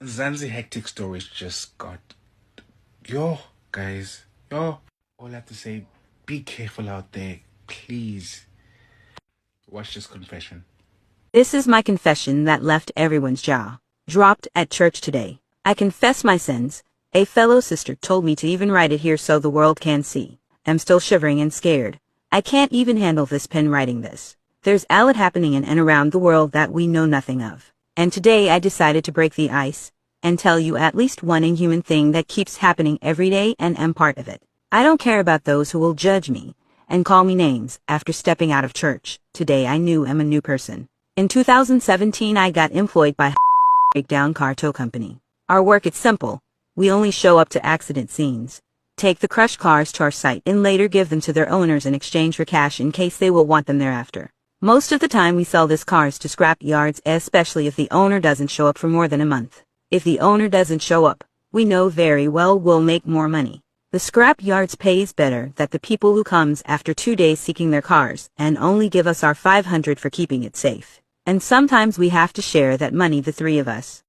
Msansi hectic stories just got yo guys. Yo. All I have to say, be careful out there, please. Watch this confession. This is my confession that left everyone's jaw dropped at church today. I confess my sins. A fellow sister told me to even write it here so the world can see. I'm still shivering and scared. I can't even handle this pen writing this. There's a lot happening in and around the world that we know nothing of. And today I decided to break the ice and tell you at least one inhuman thing that keeps happening every day and am part of it. I don't care about those who will judge me and call me names after stepping out of church. Today I knew I'm a new person. In 2017 I got employed by breakdown car tow company. Our work is simple. We only show up to accident scenes, take the crushed cars to our site and later give them to their owners in exchange for cash in case they will want them thereafter. Most of the time we sell these cars to scrap yards, especially if the owner doesn't show up for more than a month. If the owner doesn't show up, we know very well we'll make more money. The scrap yards pays better than the people who comes after 2 days seeking their cars and only give us our 500 for keeping it safe. And sometimes we have to share that money, the three of us.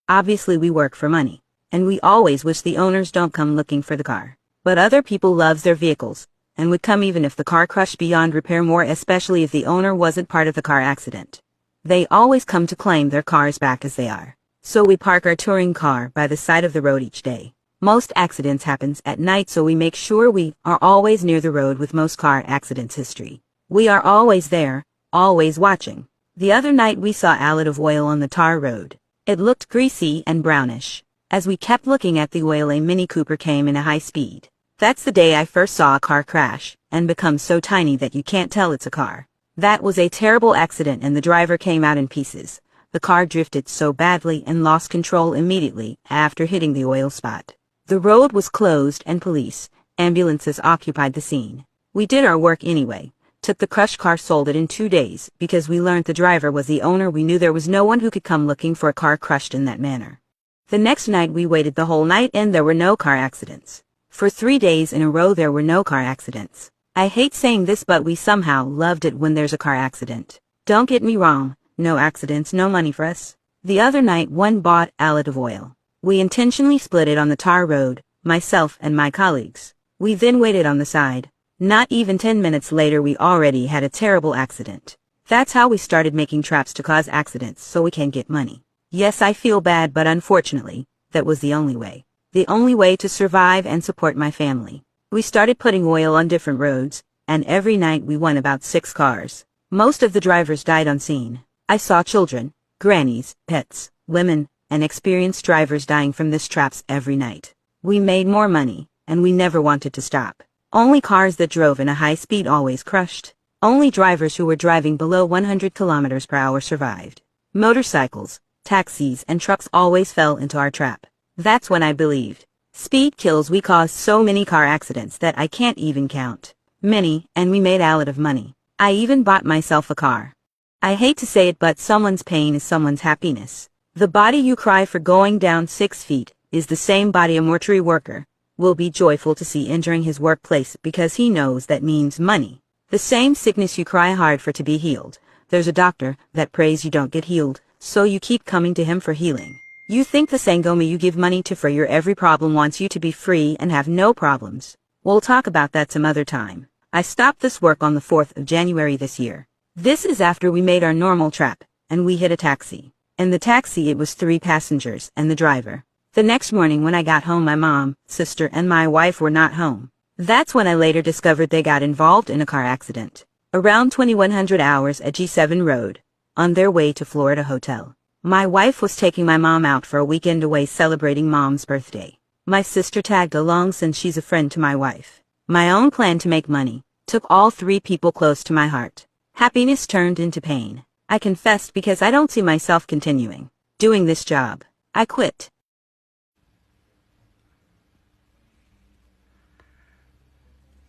Obviously we work for money, and we always wish the owners don't come looking for the car. But other people loves their vehicles, and would come even if the car crushed beyond repair, more especially if the owner wasn't part of the car accident. They always come to claim their cars back as they are. So we park our touring car by the side of the road each day. Most accidents happens at night, so we make sure we are always near the road with most car accidents history. We are always there, always watching. The other night we saw a lot of oil on the tar road. It looked greasy and brownish. As we kept looking at the oil, a Mini Cooper came in a high speed. That's the day I first saw a car crash and become so tiny that you can't tell it's a car. That was a terrible accident and the driver came out in pieces. The car drifted so badly and lost control immediately after hitting the oil spot. The road was closed and police, ambulances occupied the scene. We did our work anyway. Took the crushed car, sold it in 2 days because we learned the driver was the owner. We knew there was no one who could come looking for a car crushed in that manner. The next night we waited the whole night and there were no car accidents. For 3 days in a row there were no car accidents. I hate saying this, but we somehow loved it when there's a car accident. Don't get me wrong, no accidents, no money for us. The other night one bought a lot of oil. We intentionally split it on the tar road, myself and my colleagues. We then waited on the side. Not even 10 minutes later we already had a terrible accident. That's how we started making traps to cause accidents so we can get money. Yes, I feel bad, but unfortunately, that was the only way. The only way to survive and support my family. We started putting oil on different roads, and every night we won about 6 cars. Most of the drivers died on scene. I saw children, grannies, pets, women, and experienced drivers dying from these traps every night. We made more money, and we never wanted to stop. Only cars that drove in a high speed always crushed. Only drivers who were driving below 100 kilometers per hour survived. Motorcycles, taxis, and trucks always fell into our trap. That's when I believed. Speed kills. We caused so many car accidents that I can't even count. Many, and we made a lot of money. I even bought myself a car. I hate to say it, but someone's pain is someone's happiness. The body you cry for going down 6 feet is the same body a mortuary worker will be joyful to see entering his workplace because he knows that means money. The same sickness you cry hard for to be healed. There's a doctor that prays you don't get healed, so you keep coming to him for healing. You think the Sangoma you give money to for your every problem wants you to be free and have no problems. We'll talk about that some other time. I stopped this work on the 4th of January this year. This is after we made our normal trap, and we hit a taxi. In the taxi it was 3 passengers and the driver. The next morning when I got home, my mom, sister, and my wife were not home. That's when I later discovered they got involved in a car accident. Around 2100 hours at G7 Road, on their way to Florida hotel. My wife was taking my mom out for a weekend away celebrating mom's birthday. My sister tagged along since she's a friend to my wife. My own plan to make money took all 3 people close to my heart. Happiness turned into pain. I confessed because I don't see myself continuing doing this job. I quit.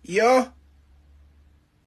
Yo.